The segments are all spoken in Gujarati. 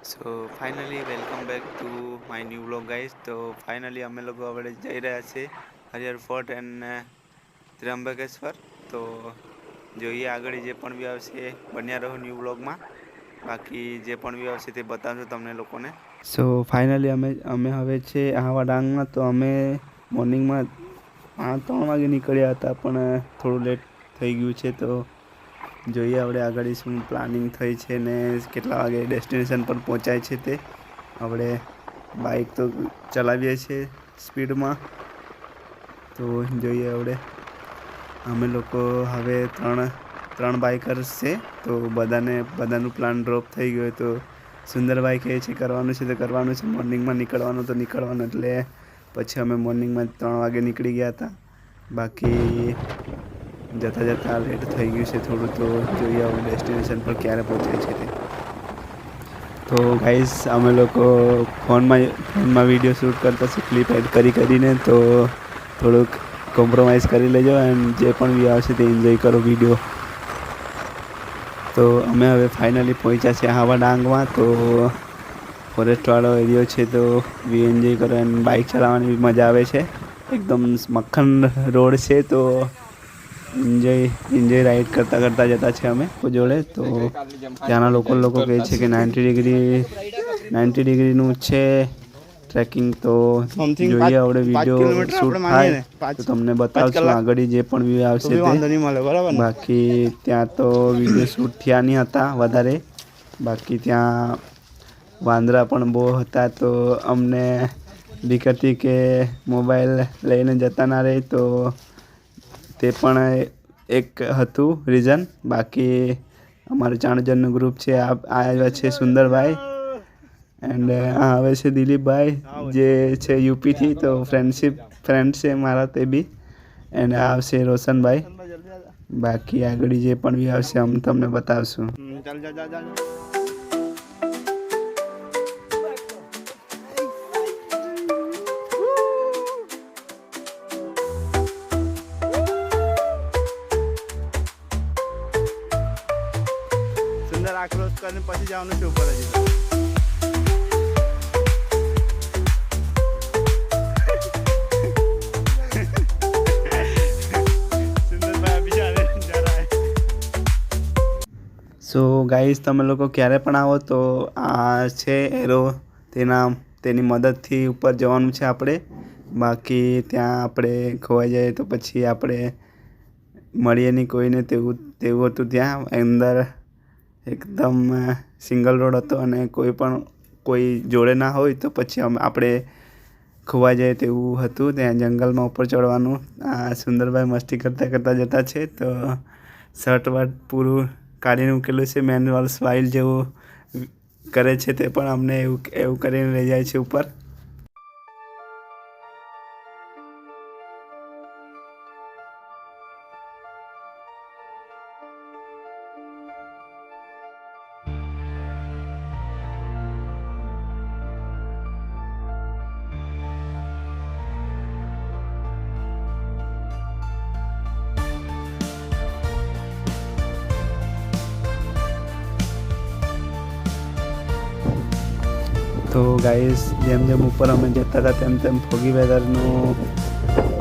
So finally welcome back to my new vlog guys. તો ફાઇનલી અમે લોકો હવે જઈ રહ્યા છીએ હરિહર ફોર્ટ એન્ડ ત્ર્યંબકેશ્વર. તો જોઈએ આગળ જે પણ બી આવશે બન્યા રહો ન્યૂ વ્લોગમાં. બાકી જે પણ બી આવશે તે બતાવશું તમને લોકોને. સો ફાઇનલી અમે હવે છે આહવા ડાંગમાં. તો અમે મોર્નિંગમાં 3 વાગે નીકળ્યા હતા, પણ થોડું લેટ થઈ ગયું છે. તો જોઈએ આપણે આગળ શું પ્લાનિંગ થઈ છે ને કેટલા વાગે ડેસ્ટિનેશન પર પહોંચાય છે તે. આપણે બાઇક તો ચલાવીએ છીએ સ્પીડમાં. તો જોઈએ આપણે અમે લોકો હવે ત્રણ બાઇકર્સ છે. તો બધાનું પ્લાન ડ્રોપ થઈ ગયો. તો સુંદરભાઈ કહે છે કરવાનું છે તો કરવાનું છે, મોર્નિંગમાં નીકળવાનું તો નીકળવાનું. એટલે પછી અમે મોર્નિંગમાં 3 વાગે નીકળી ગયા હતા. બાકી જતાં લેટ થઈ ગયું છે થોડું. તો જોઈએ હવે ડેસ્ટિનેશન પર ક્યારે પહોંચે છે તે. તો ગાઈઝ અમે લોકો ફોનમાં વિડીયો શૂટ કરતા છે, ક્લિપ એડ કરીને. તો થોડુંક કોમ્પ્રોમાઇઝ કરી લેજો એન્ડ જે પણ બી આવશે તે એન્જોય કરો વિડીયો. તો અમે હવે ફાઇનલી પહોંચ્યા છે આહવા ડાંગમાં. તો ફોરેસ્ટવાળો એરિયો છે તો બી એન્જોય કરો એન્ડ બાઇક ચલાવવાની બી મજા આવે છે. એકદમ મક્ખન રોડ છે. તો એન્જોય રાઈડ કરતા જતા છે અમે જોડે. તો ત્યાંના લોકો કહે છે કે 90 ડિગ્રીનું છે ટ્રેકિંગ. તો જોઈએ આપણે વિડીયો શૂટ થાય તો તમને બતાવશું આગળ જે પણ વ્યૂ આવશે તે. બાકી ત્યાં તો વિડીયો શૂટ થયા નહીં હતા વધારે. બાકી ત્યાં વાંદરા પણ બહુ હતા. તો અમને બીક હતી કે મોબાઈલ લઈને જતા ના રહે. તો તે પણ એક હતું રીઝન. બાકી અમારું 4 જણનું ગ્રુપ છે. આ આવ્યા છે સુંદરભાઈ એન્ડ આ આવે છે દિલીપભાઈ જે છે યુપીથી. તો ફ્રેન્ડ છે મારા તે બી. એન્ડ આ આવશે રોશનભાઈ. બાકી આગળ જે પણ બી આવશે અમે તમને બતાવશું. સુંદર આ ક્રોસ કરીને પછી જવાનું છે ઉપર હજી. સો ગાઈઝ તમે લોકો ક્યારે પણ આવો તો આ છે એરો, તેની મદદથી ઉપર જવાનું છે આપણે. બાકી ત્યાં આપણે ખોવાઈ જાય તો પછી આપણે મળીએ નહીં કોઈને તેવું હતું ત્યાં અંદર. એકદમ સિંગલ રોડ હતો અને કોઈ જોડે ના હોય તો પછી આપણે ખોવાઈ જાય તેવું હતું. ત્યાં જંગલમાં ઉપર ચડવાનું. આ સુંદરભાઈ મસ્તી કરતા જતા છે. તો શર્ટ વર્ટ પૂરું કાઢીને મૂકેલું છે. મેન્યુઅલ સ્વાઇલ જેવું કરે છે તે પણ અમને એવું કરીને લઈ જાય છે ઉપર. તો ગાઈસ જેમ ઉપર અમે જતા હતા તેમ ફોગી વેધરનું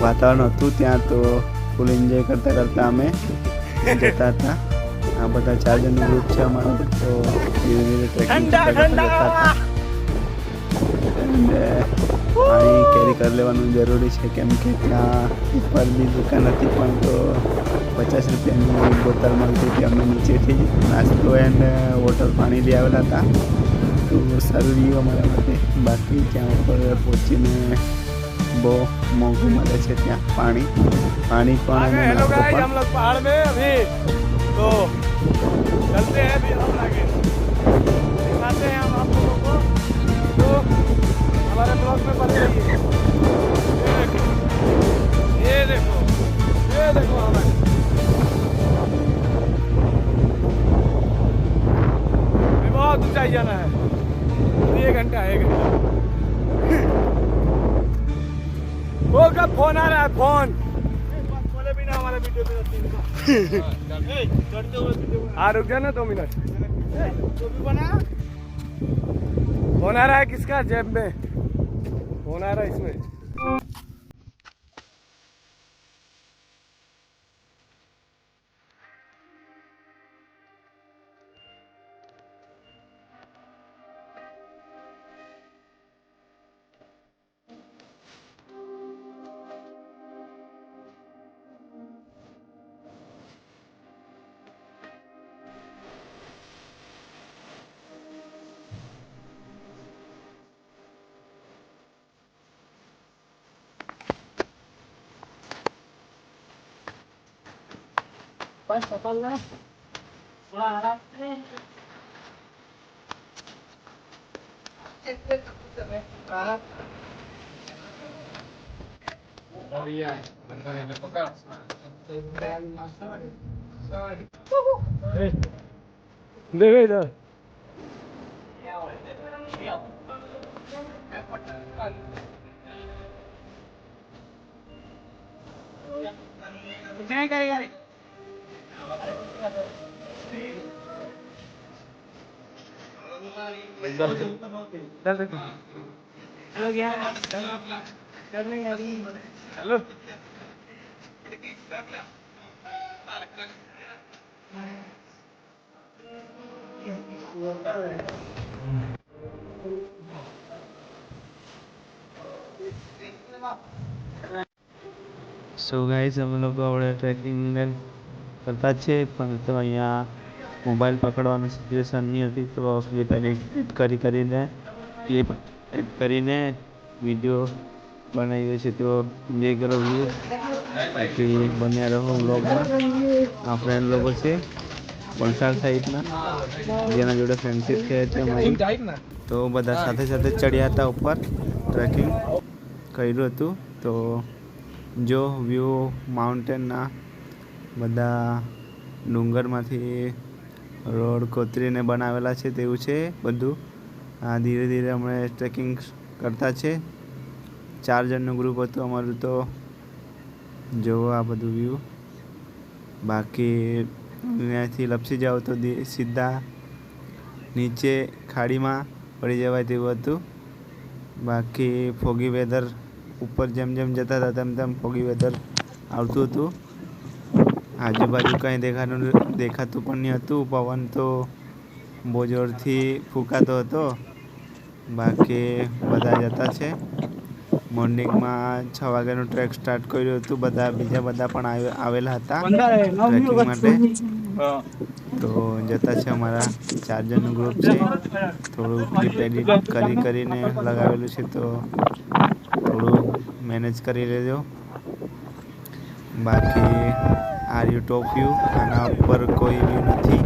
વાતાવરણ હતું ત્યાં. તો ફૂલ એન્જોય કરતા અમે જતા હતા. આ બધા 4 જણનું ગ્રુપ છે અમારું. તો ધીરે ધીરે ટ્રેકિંગ કરતા હતા. પાણી કેરી કરી લેવાનું જરૂરી છે કેમ કે ત્યાં ઉપર બી દુકાન હતી પણ તો 50 રૂપિયાની બોટલ મળતી હતી. અમે નીચેથી નાસ્તો એન્ડ વોટર પાણી લઈ આવેલા હતા. તો સારું રહ્યું અમારા માટે. બાકી ત્યાં ઉપર પહોંચીને બહુ મોંઘું મળે છે ત્યાં પાણી પણ हम लोग पहाड़ में अभी तो चलते हैं अभी हम आगे दिखाते हैं हम आप लोगों को. तो हमारे ब्लॉग में बने रहिए. ये देखो हमारे बहुत ऊंचाई जाना है. 1 घंटा वो का फोन आ रहा है. फोन बोले बिना हमारे वीडियो पे हाँ रुक जाना 2 मिनट. जो भी बना फोन आ रहा है किसका? जेब में फोन आ रहा है इसमें। देख इधर। हेलो। સો ગાઈસ અમે લોકો આપણે ટ્રેકિંગ કરતા જ છે, પણ તો અહીંયા મોબાઈલ પકડવાની સિચ્યુએશન નહીં હતી, તો એડિટ કરીને વિડીયો બનાવ્યો છે. તો જે કરો વ્યૂ બાકી બન્યા રહો બ્લોગમાં. આ ફ્રેન્ડ લોકો છે વલસાડ સાઈડના, જેના જોડે ફ્રેન્ડશીપ છે તે મારી. તો બધા સાથે સાથે ચડ્યા હતા ઉપર, ટ્રેકિંગ કર્યું હતું. તો જો વ્યૂ માઉન્ટેનના બધા ડુંગરમાંથી રોડ કોતરીને બનાવેલા છે તેવું છે બધું. આ ધીરે ધીરે અમે ટ્રેકિંગ કરતા છે. 4 જણનું ગ્રુપ હતું અમારું. તો જુઓ આ બધું વ્યૂ. બાકી અહીંયાથી લપસી જાઓ તો સીધા નીચે ખાડીમાં પડી જવાય તેવું હતું. બાકી ફોગી વેધર, ઉપર જેમ જેમ જતા હતા તેમ તેમ ફોગી વેધર આવતું હતું. આજુબાજુ કંઈ દેખાતું પણ નહીં હતું. પવન તો બહુ જોરથી ફૂંકાતો હતો. બાકી બધા જતા છે. મોર્નિંગમાં 6 વાગ્યાનું ટ્રેક સ્ટાર્ટ કર્યું હતું. બીજા બધા પણ આવેલા હતા ટ્રેકિંગ માટે. તો જતા છે. અમારા 4 જણનું ગ્રુપ છે. થોડું ક્લિપ એડિટ કરીને લગાવેલું છે, તો થોડું મેનેજ કરી લેજો. બાકી આ રહ્યું ટોપ વ્યૂ. આના ઉપર કોઈ વ્યૂ નથી.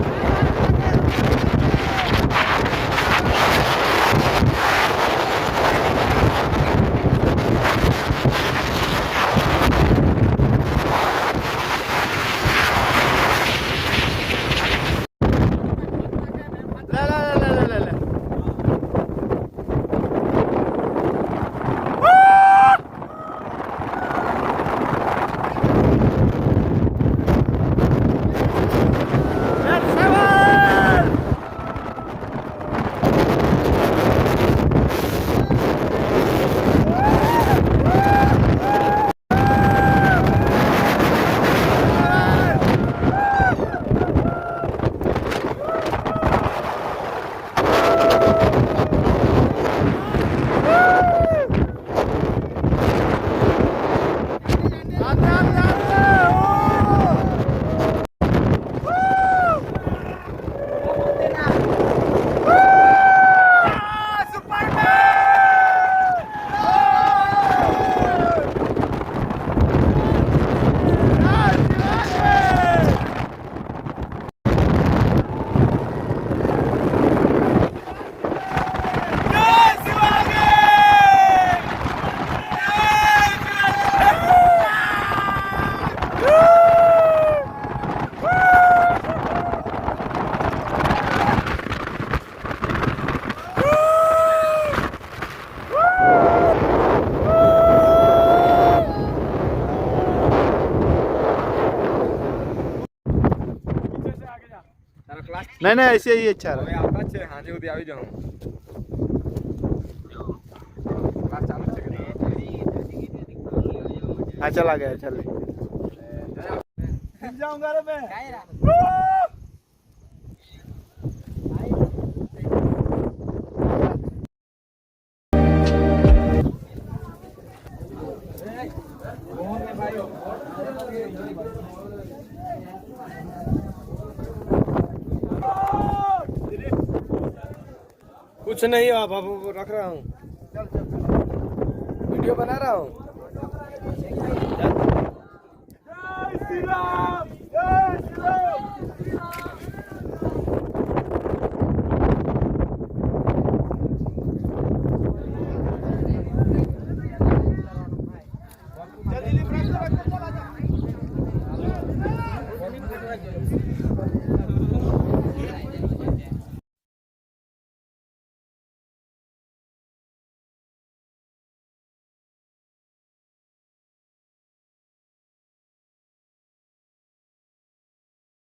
नहीं नहीं ऐसे ही अच्छा रहा। વાત છે હાજે સુધી આવી જાઉં ક્લાસ ચાલુ છે કે हाँ चला गया चल जाऊंगा रे मैं कुछ नहीं हुआ बाबू रख रहा हूँ वीडियो बना रहा हूँ